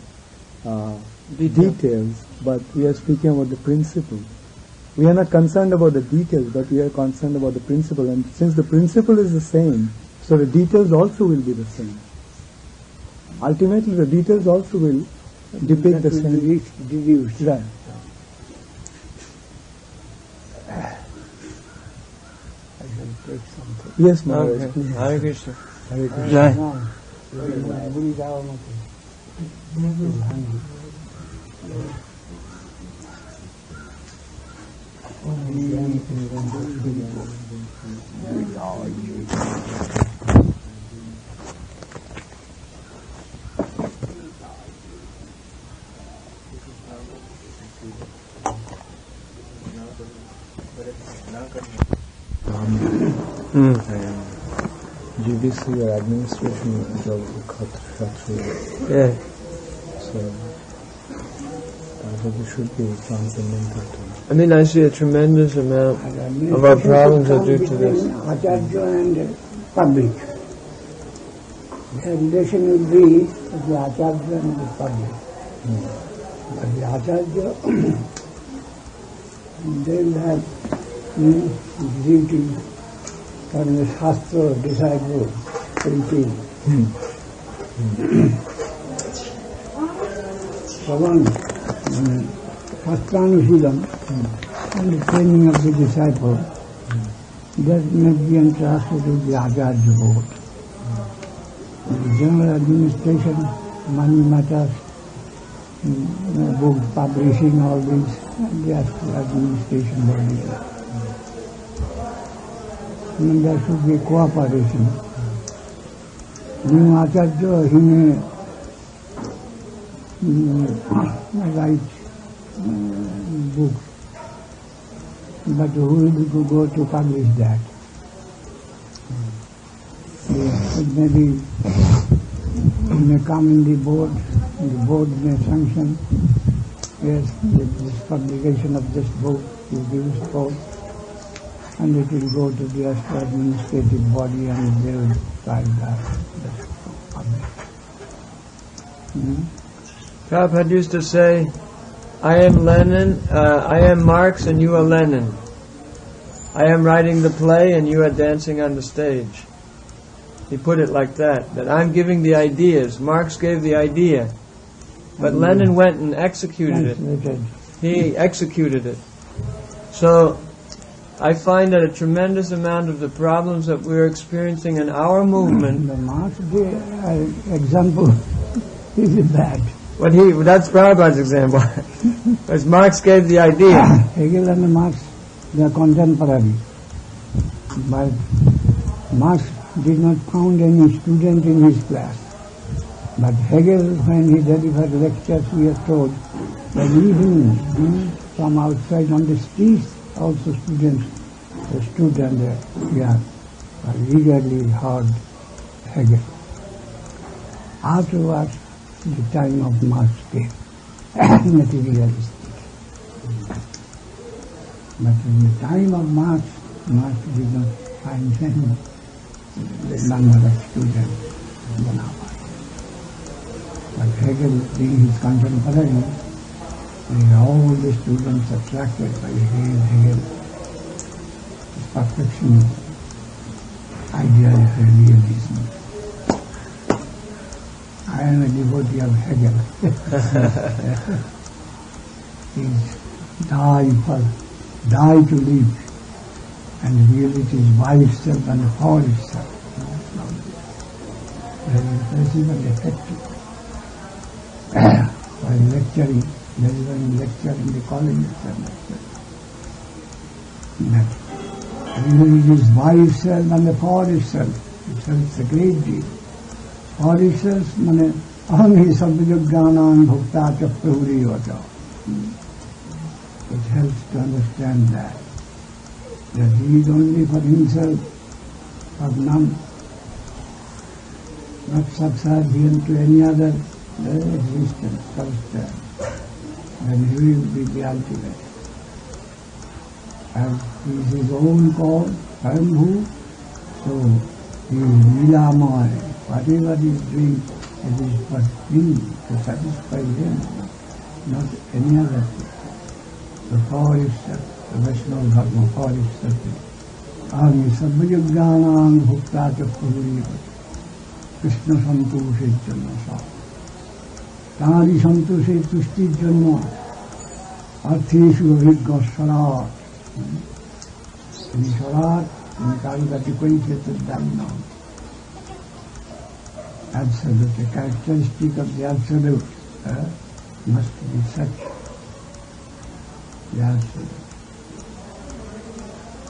details, but we are speaking about the principle. We are not concerned about the details, but we are concerned about the principle. And since the principle is the same, so the details also will be the same. Ultimately, the details also will depict the same. Deduced. Right. I shall take something. Yes, Maharaj. Okay. please. Hare Krishna. Hare Krishna. Jai. Now, every hour, hungry. GBC or administration job Khatri. Yeah. So it should be transcendental to. I mean, I see a tremendous amount of our problems are due to this. Acharya and public. The relation will be the Acharya and the public. But the Acharya, they will have duty for the Shastra disciple preaching. One, Shastranusilam and the training of the disciple, that may be entrusted to the Acharya board. The general administration, money matters, book publishing, all these, the administration body. And there should be cooperation. New Acharya, he may write books, but who will go to publish that? It may come in the board may sanction, yes, this publication of this book is used for, and it will go to the administrative body and they will try that. Prabhupada used to say, I am Lenin, I am Marx and you are Lenin. I am writing the play and you are dancing on the stage. He put it like that I'm giving the ideas. Marx gave the idea, but Lenin went and executed it. He executed it. So I find that a tremendous amount of the problems that we're experiencing in our movement. The Marx example is bad. That's Prabhupada's example. Because Marx gave the idea. Hegel and Marx, they are contemporary. But Marx did not found any student in his class. But Hegel, when he delivered lectures, we are told that even from outside on the streets, also students stood and eagerly heard Hegel. Afterwards, the time of Marx came, materialistic. But in the time of Marx did not find any number of students than ours. But Hegel, being his contemporary, all the students attracted by Hegel. His perfectionism, idea of realism. I am a devotee of Hegel. He's die to live, and really it is by itself and for itself. Very impressive and effective. While lecturing, there is one lecture in the college that even it is by itself and for itself. It's a great deal. For itself, mane aham hi sabjagyanam bhukta cha prahuri vata. It helps to understand that he is only for himself, for none, not subservient to any other existence, substance. Then he will be the ultimate. As he is his own cause, Swayambhu, so he is Leelamaya. Whatever he is doing, it is for him, to satisfy him, not any other thing. So for itself, the Vaishnava Dharma for itself. Aham sarvajagyanam bhukta cha prahuri Krishna santosher janna sa. Tari santosher tushtir janna artheshu abhigya swarat. In swarat, in karikatikoi chetadhyamna. Absolute, the characteristic of the absolute must be such. The absolute.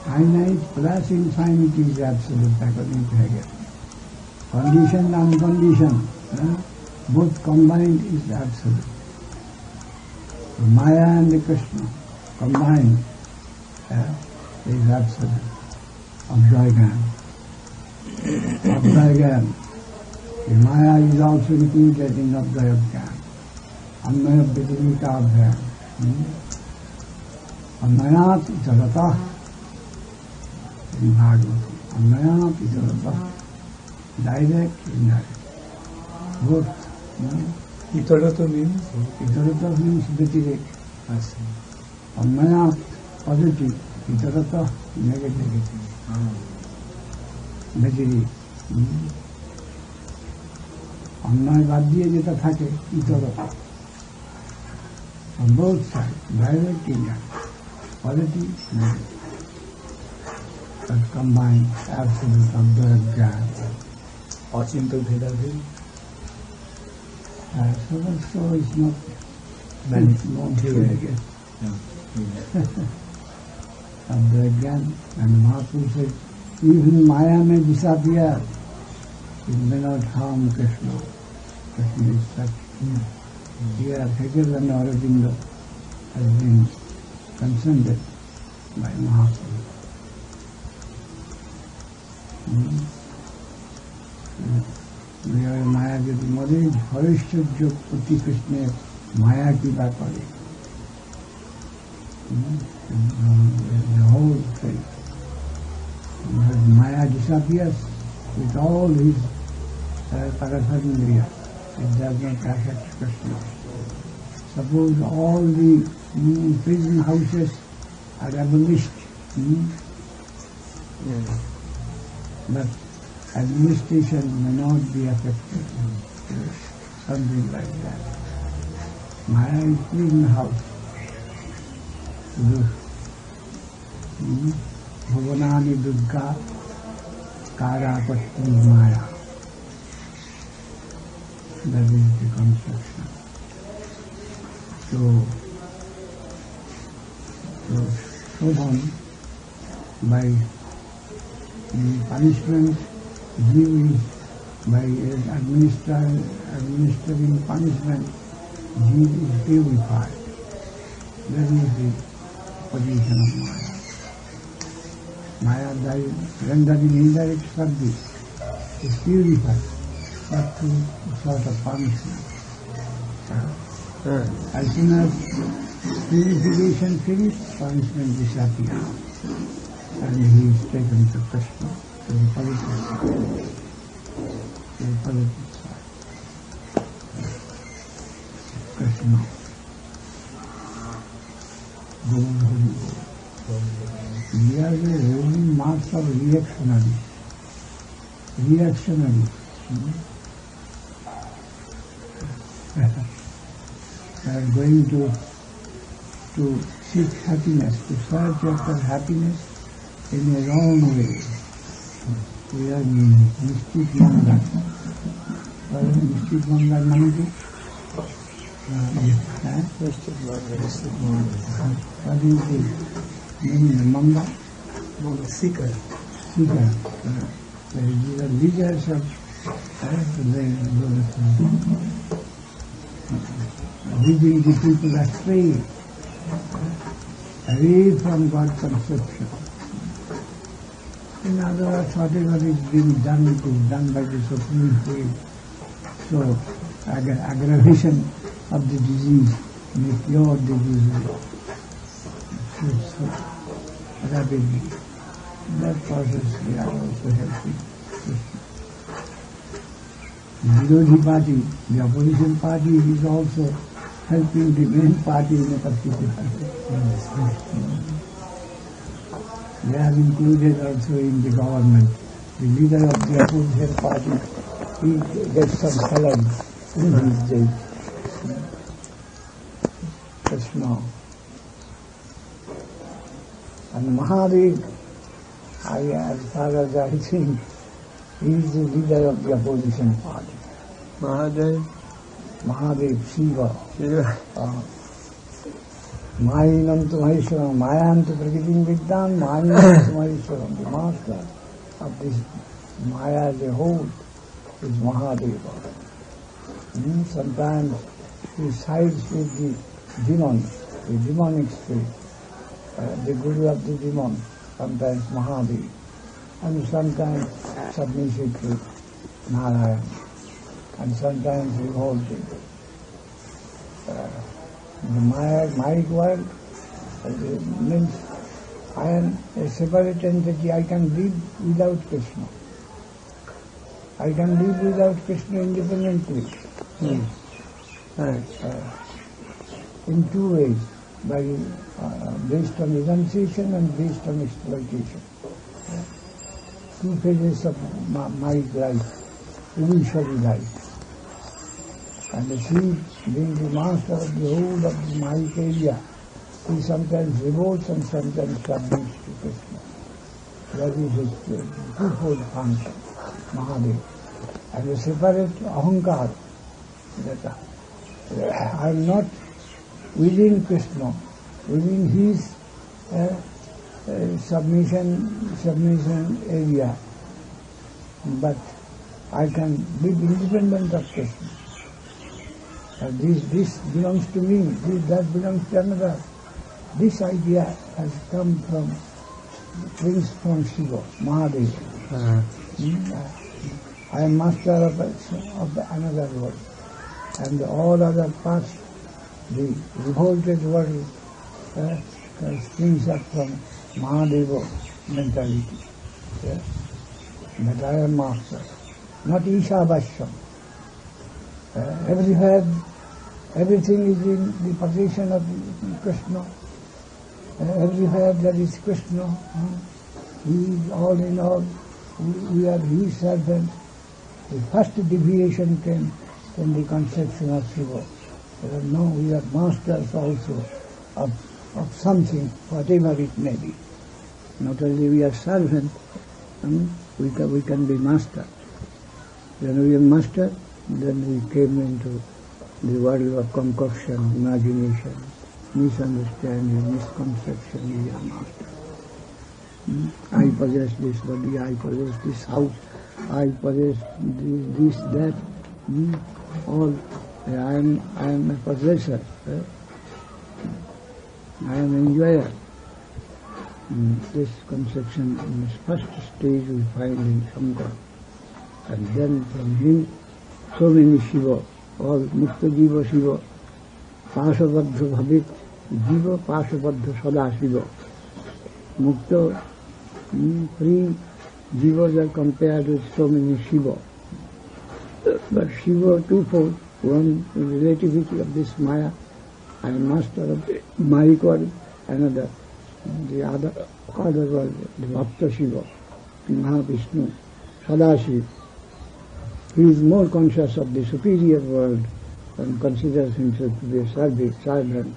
Finite plus infinity is absolute according to Hegel. Conditioned and unconditioned, both combined is absolute. So Maya and the Krishna combined is absolute. Abdvagan. Abdvagan. The Maya is also included in Abdvagan. Annaya Vidivika Abdvagan. Annayat Itarata. In Bhagavatam. Annayat Itarata. Direct, indirect. Both. Itarata means? Itarata means Vyatirek. I see. Annayat, positive. Itarata, negative. Vyatirek. অন্যায় বাদ দিয়ে যেটা থাকে ইতরতা on both sides, direct and indirect, positive, negative. That combined absolute Abdvagan. Achintya Bhedabhed. So it's not clear, I guess. Abdvagan, and Mahaprabhu said, even Maya may disappear, it may not harm Krishna. Krishna is such. Here, Hegel and Aurobindo has been transcended by Mahaprabhu. মায়া যদি মরে হরিশ্চর্য প্রতি কৃষ্ণের মায়া কি বা করে the whole thing. Maya disappears with all his paraphernalia. It does not affect Krishna. Suppose all the prison houses are abolished, but administration may not be affected. Something like that. Maya is prison house. Bhuvanani Durga Karapatti Maya. That is the construction. So Shobhan, by punishment, Jiv is by administering punishment, Jiv is purified. That is the position of Maya. Maya, by rendering indirect service, is purified, but through a sort of punishment. As soon as purification finished, punishment disappears, and he is taken to Krishna, to the positive side. Krishna. We are the ruling mass of reactionary. Reactionary. We are going to seek happiness, to search after happiness in a wrong way. We are mystic Manga. Mystic Manga Nandi. Mystic Manga. What is the meaning of Manga? Manga seeker. Seeker. These are leaders of leading the people astray, away from God's conception. In other words, whatever is being done, it is done by the Supreme Will. So, aggravation of the disease may cure the disease. So rapidly. That process we are also helping. The Virodhi party, the opposition party is also helping the main party in a particular way. They are included also in the government. The leader of the opposition party, he gets some salary in these days. Krishna. And Mahadev, as far as I think, he is the leader of the opposition party. Mahadev? Mahadev, Shiva. Mayinam tu Maheshwaram, Mayam tu Prakitim Vidyan, Mayinam tu Maheshwaram. The master of this Maya as a whole is Mahadeva. Sometimes he sides with the demons, the demonic spirit, the guru of the demon, sometimes Mahadev, and sometimes submissive to Narayan, and sometimes revolting. The Mayic world means I am a separate entity, I can live without Krishna. I can live without Krishna independently. In two ways, based on renunciation and based on exploitation. Two phases of Mayic life, illusory life. And the seed, being the master of the whole of the Mayic area, he sometimes revolts and sometimes submits to Krishna. That is his twofold function, Mahadev. And a separate ahankar, that I am not within Krishna, within his submission area, but I can live independent of Krishna. This belongs to me, that belongs to another. This idea has come from Shiva, Mahadeva. I am master of another world. And all other parts, the revolted world springs up from Mahadeva mentality. That I am master, not Ishabhashyam. Everything is in the possession of Krishna. Everywhere there is Krishna. He is all in all. We are his servants. The first deviation came from the conception of Shiva. No, we are masters also of something, whatever it may be. Not only we are servants, we can be masters. When we are masters, then we came into the world of concoction, imagination, misunderstanding, misconception. We are masters. I possess this body, I possess this house, I possess this, that. All I am a possessor. I am an enjoyer. This conception in this first stage we find in Shankara. And then from him, so many Shiva, all Mukta Jiva Shiva, Pasabadha Bhavit Jiva, Pasabadha Sada Shiva. Mukta, free Jivas are compared with so many Shiva. But Shiva twofold, one relativity of this Maya. I am master of the Maya world, another, the other world, the Bhakta Shiva, Mahavishnu, Sadashiva. He is more conscious of the superior world and considers himself to be a servant,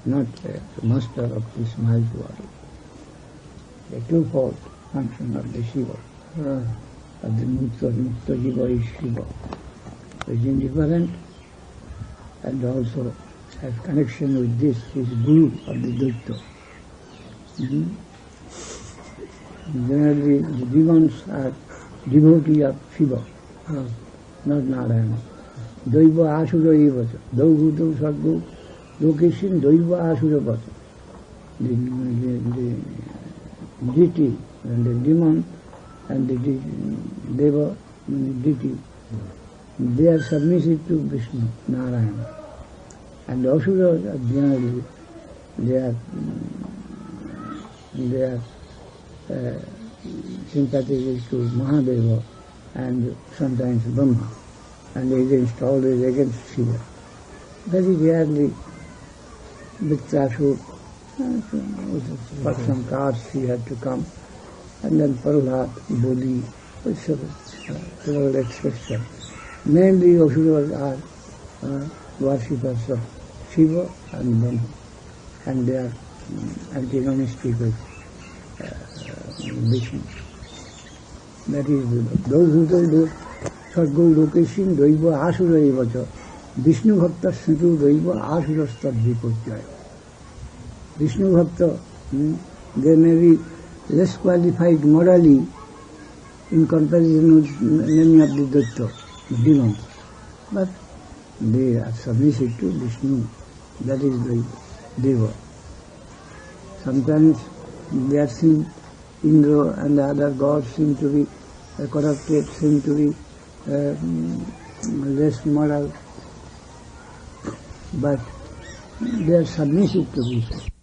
not a master of this Maya world. The twofold function of the Shiva, of the Mukta Jiva is Shiva, is indifferent and also has connection with this, is Guru of the Daitya. Generally, the demons are devotee of Shiva, not Narayana. Daiva Asura Evata, Daubhutam Sadgu, Lokeshin Daiva Asura Vata. The deity and the demon and the Deva, the deity, they are submissive to Vishnu, Narayana. And the Asuras are generally, they are sympathetic to Mahadeva and sometimes Brahma, and always against Shiva. Very rarely Viktasur, for some cause he had to come, and then Prahlad, Bodhi, several exceptions. Mainly Asuras are worshippers of Shiva and Brahma, and they are antagonistic with Vishnu. That is, those who told Sadguru Lokeshin Daiva Asura Evacha, Vishnu Bhakta Sritu Daiva Asura Stad Vipojjaya. Vishnu Bhakta, they may be less qualified morally in comparison with many of the Daitya, the demons, but they are submissive to Vishnu, that is the Deva. Sometimes they are seen, Indra and the other gods seem to be corrupted, seem to be less moral, but they are submissive to Vishnu.